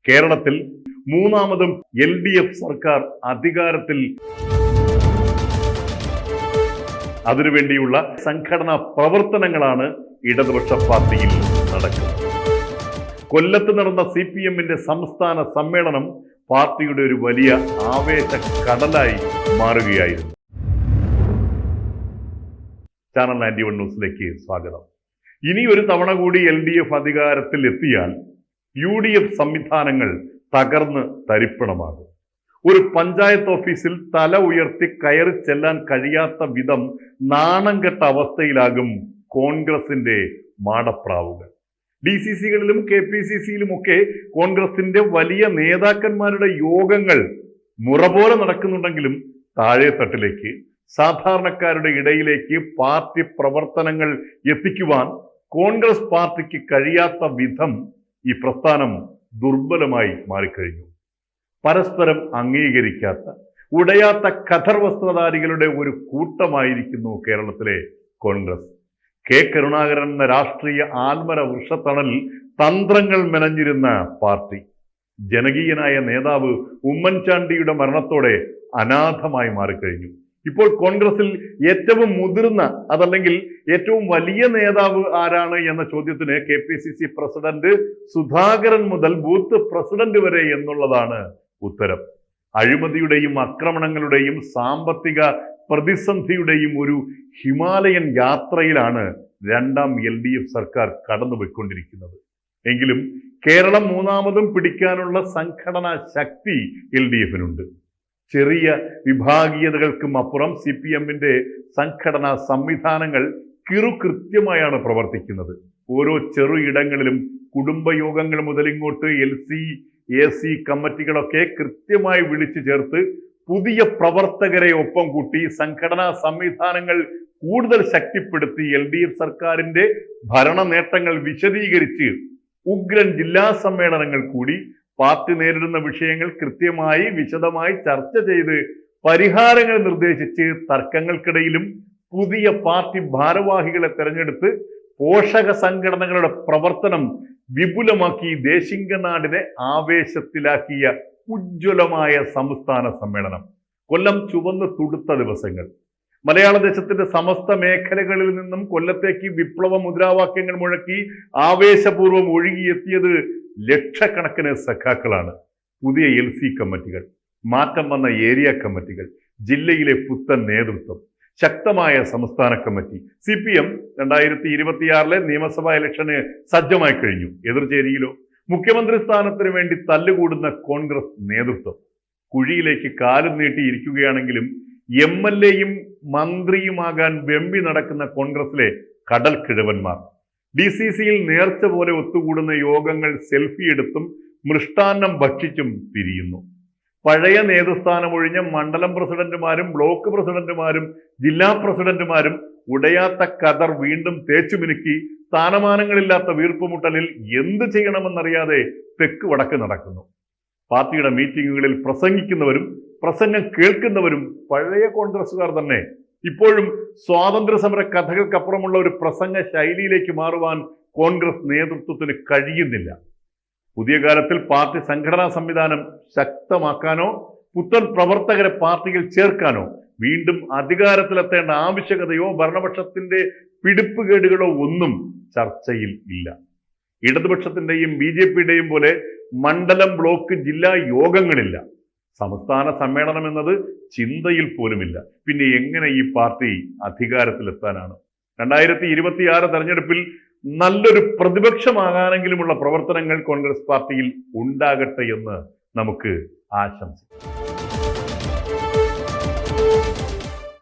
കേരളത്തിൽ മൂന്നാമതും LDF സർക്കാർ അധികാരത്തിൽ അതിനുവേണ്ടിയുള്ള സംഘടനാ പ്രവർത്തനങ്ങളാണ് ഇടതുപക്ഷ പാർട്ടിയിൽ നടക്കുന്നത്. കൊല്ലത്ത് നടന്ന CPM-ന്റെ സംസ്ഥാന സമ്മേളനം പാർട്ടിയുടെ ഒരു വലിയ ആവേശ കടലായി മാറുകയായിരുന്നു. ചാനൽ 91 ന്യൂസിലേക്ക് സ്വാഗതം. ഇനി ഒരു തവണ കൂടി LDF അധികാരത്തിൽ എത്തിയാൽ UDF സംവിധാനങ്ങൾ തകർന്ന് തരിപ്പണമാകും. ഒരു പഞ്ചായത്ത് ഓഫീസിൽ തല ഉയർത്തി കയറി ചെല്ലാൻ കഴിയാത്ത വിധം നാണം കെട്ട അവസ്ഥയിലാകും കോൺഗ്രസിന്റെ മാടപ്രാവുകൾ. DCC-കളിലും KPCC-യിലുമൊക്കെ കോൺഗ്രസിന്റെ വലിയ നേതാക്കന്മാരുടെ യോഗങ്ങൾ മുറ പോലെ നടക്കുന്നുണ്ടെങ്കിലും താഴെത്തട്ടിലേക്ക് സാധാരണക്കാരുടെ ഇടയിലേക്ക് പാർട്ടി പ്രവർത്തനങ്ങൾ എത്തിക്കുവാൻ കോൺഗ്രസ് പാർട്ടിക്ക് കഴിയാത്ത വിധം ഈ പ്രസ്ഥാനം ദുർബലമായി മാറിക്കഴിഞ്ഞു. പരസ്പരം അംഗീകരിക്കാത്ത ഉടയാത്ത ഖദർ വസ്ത്രധാരികളുടെ ഒരു കൂട്ടമായിരിക്കുന്നു കേരളത്തിലെ കോൺഗ്രസ്. K. കരുണാകരൻ എന്ന രാഷ്ട്രീയ ആൽമര വൃക്ഷത്തണലിൽ തന്ത്രങ്ങൾ മെനഞ്ഞിരുന്ന പാർട്ടി ജനകീയനായ നേതാവ് ഉമ്മൻചാണ്ടിയുടെ മരണത്തോടെ അനാഥമായി മാറിക്കഴിഞ്ഞു. ഇപ്പോൾ കോൺഗ്രസിൽ ഏറ്റവും മുതിർന്ന അതല്ലെങ്കിൽ ഏറ്റവും വലിയ നേതാവ് ആരാണ് എന്ന ചോദ്യത്തിന് KPCC പ്രസിഡന്റ് സുധാകരൻ മുതൽ ബൂത്ത് പ്രസിഡന്റ് വരെ എന്നുള്ളതാണ് ഉത്തരം. അഴിമതിയുടെയും ആക്രമണങ്ങളുടെയും സാമ്പത്തിക പ്രതിസന്ധിയുടെയും ഒരു ഹിമാലയൻ യാത്രയിലാണ് രണ്ടാം LDF സർക്കാർ കടന്നുപോയിക്കൊണ്ടിരിക്കുന്നത്. എങ്കിലും കേരളം മൂന്നാമതും പിടിക്കാനുള്ള സംഘടനാ ശക്തി LDF-നുണ്ട്. ചെറിയ വിഭാഗീയതകൾക്കും അപ്പുറം CPM-ന്റെ സംഘടനാ സംവിധാനങ്ങൾ കൃത്യമായാണ് പ്രവർത്തിക്കുന്നത്. ഓരോ ചെറു ഇടങ്ങളിലും കുടുംബയോഗങ്ങൾ മുതൽ ഇങ്ങോട്ട് LC AC കമ്മിറ്റികളൊക്കെ കൃത്യമായി വിളിച്ചു ചേർത്ത് പുതിയ പ്രവർത്തകരെ ഒപ്പം കൂട്ടി സംഘടനാ സംവിധാനങ്ങൾ കൂടുതൽ ശക്തിപ്പെടുത്തി LDF സർക്കാരിന്റെ ഭരണ നേട്ടങ്ങൾ വിശദീകരിച്ച് ഉഗ്രൻ ജില്ലാ സമ്മേളനങ്ങൾ കൂടി പാർട്ടി നേരിടുന്ന വിഷയങ്ങൾ കൃത്യമായി വിശദമായി ചർച്ച ചെയ്ത് പരിഹാരങ്ങൾ നിർദ്ദേശിച്ച് തർക്കങ്ങൾക്കിടയിലും പുതിയ പാർട്ടി ഭാരവാഹികളെ തെരഞ്ഞെടുത്ത് പോഷക സംഘടനകളുടെ പ്രവർത്തനം വിപുലമാക്കി ദേശിംഗനാടിനെ ആവേശത്തിലാക്കിയ ഉജ്ജ്വലമായ സംസ്ഥാന സമ്മേളനം. കൊല്ലം ചുവന്ന് തുടുത്ത ദിവസങ്ങൾ. മലയാള ദേശത്തിന്റെ സമസ്ത മേഖലകളിൽ നിന്നും കൊല്ലത്തേക്ക് വിപ്ലവ മുദ്രാവാക്യങ്ങൾ മുഴക്കി ആവേശപൂർവ്വം ഒഴുകിയെത്തിയത് ലക്ഷക്കണക്കിന് സഖാക്കളാണ്. പുതിയ LC കമ്മിറ്റികൾ, മാറ്റം വന്ന ഏരിയ കമ്മിറ്റികൾ, ജില്ലയിലെ പുത്തൻ നേതൃത്വം, ശക്തമായ സംസ്ഥാന കമ്മിറ്റി. CPM 2026 നിയമസഭാ ഇലക്ഷന് സജ്ജമായി കഴിഞ്ഞു. എതിർചേരിയിലോ മുഖ്യമന്ത്രി സ്ഥാനത്തിന് വേണ്ടി തല്ലുകൂടുന്ന കോൺഗ്രസ് നേതൃത്വം കുഴിയിലേക്ക് കാലും നീട്ടിയിരിക്കുകയാണെങ്കിലും MLA-യും മന്ത്രിയുമാകാൻ വെമ്പി നടക്കുന്ന കോൺഗ്രസിലെ കടൽ കിഴവന്മാർ DCC-യിൽ നേർച്ച പോലെ ഒത്തുകൂടുന്ന യോഗങ്ങൾ സെൽഫി എടുത്തും മൃഷ്ടാന്നം ഭക്ഷിച്ചും പിരിയുന്നു. പഴയ നേതൃസ്ഥാനമൊഴിഞ്ഞ മണ്ഡലം പ്രസിഡന്റുമാരും ബ്ലോക്ക് പ്രസിഡന്റുമാരും ജില്ലാ പ്രസിഡന്റുമാരും ഉടയാത്ത ഖദർ വീണ്ടും തേച്ചുമിനുക്കി സ്ഥാനമാനങ്ങളില്ലാത്ത വീർപ്പുമുട്ടലിൽ എന്ത് ചെയ്യണമെന്നറിയാതെ തെക്ക് വടക്ക് നടക്കുന്നു. പാർട്ടിയുടെ മീറ്റിങ്ങുകളിൽ പ്രസംഗിക്കുന്നവരും പ്രസംഗം കേൾക്കുന്നവരും പഴയ കോൺഗ്രസുകാർ തന്നെ. ഇപ്പോഴും സ്വാതന്ത്ര്യ സമര കഥകൾക്കപ്പുറമുള്ള ഒരു പ്രസംഗ ശൈലിയിലേക്ക് മാറുവാൻ കോൺഗ്രസ് നേതൃത്വത്തിന് കഴിയുന്നില്ല. പുതിയ കാലത്തിൽ പാർട്ടി സംഘടനാ സംവിധാനം ശക്തമാക്കാനോ പുത്തൻ പ്രവർത്തകരെ പാർട്ടിയിൽ ചേർക്കാനോ വീണ്ടും അധികാരത്തിലെത്തേണ്ട ആവശ്യകതയോ ഭരണപക്ഷത്തിന്റെ പിടിപ്പുകേടുകളോ ഒന്നും ചർച്ചയിൽ ഇല്ല. ഇടതുപക്ഷത്തിന്റെയും BJP-യുടെയും പോലെ മണ്ഡലം ബ്ലോക്ക് ജില്ലാ യോഗങ്ങളില്ല. സംസ്ഥാന സമ്മേളനം എന്നത് ചിന്തയിൽ പോലുമില്ല. പിന്നെ എങ്ങനെ ഈ പാർട്ടി അധികാരത്തിലെത്താനാണ്? 2026 തെരഞ്ഞെടുപ്പിൽ നല്ലൊരു പ്രതിപക്ഷമാകാനെങ്കിലുമുള്ള പ്രവർത്തനങ്ങൾ കോൺഗ്രസ് പാർട്ടിയിൽ ഉണ്ടാകട്ടെ എന്ന് നമുക്ക് ആശംസിക്കാം.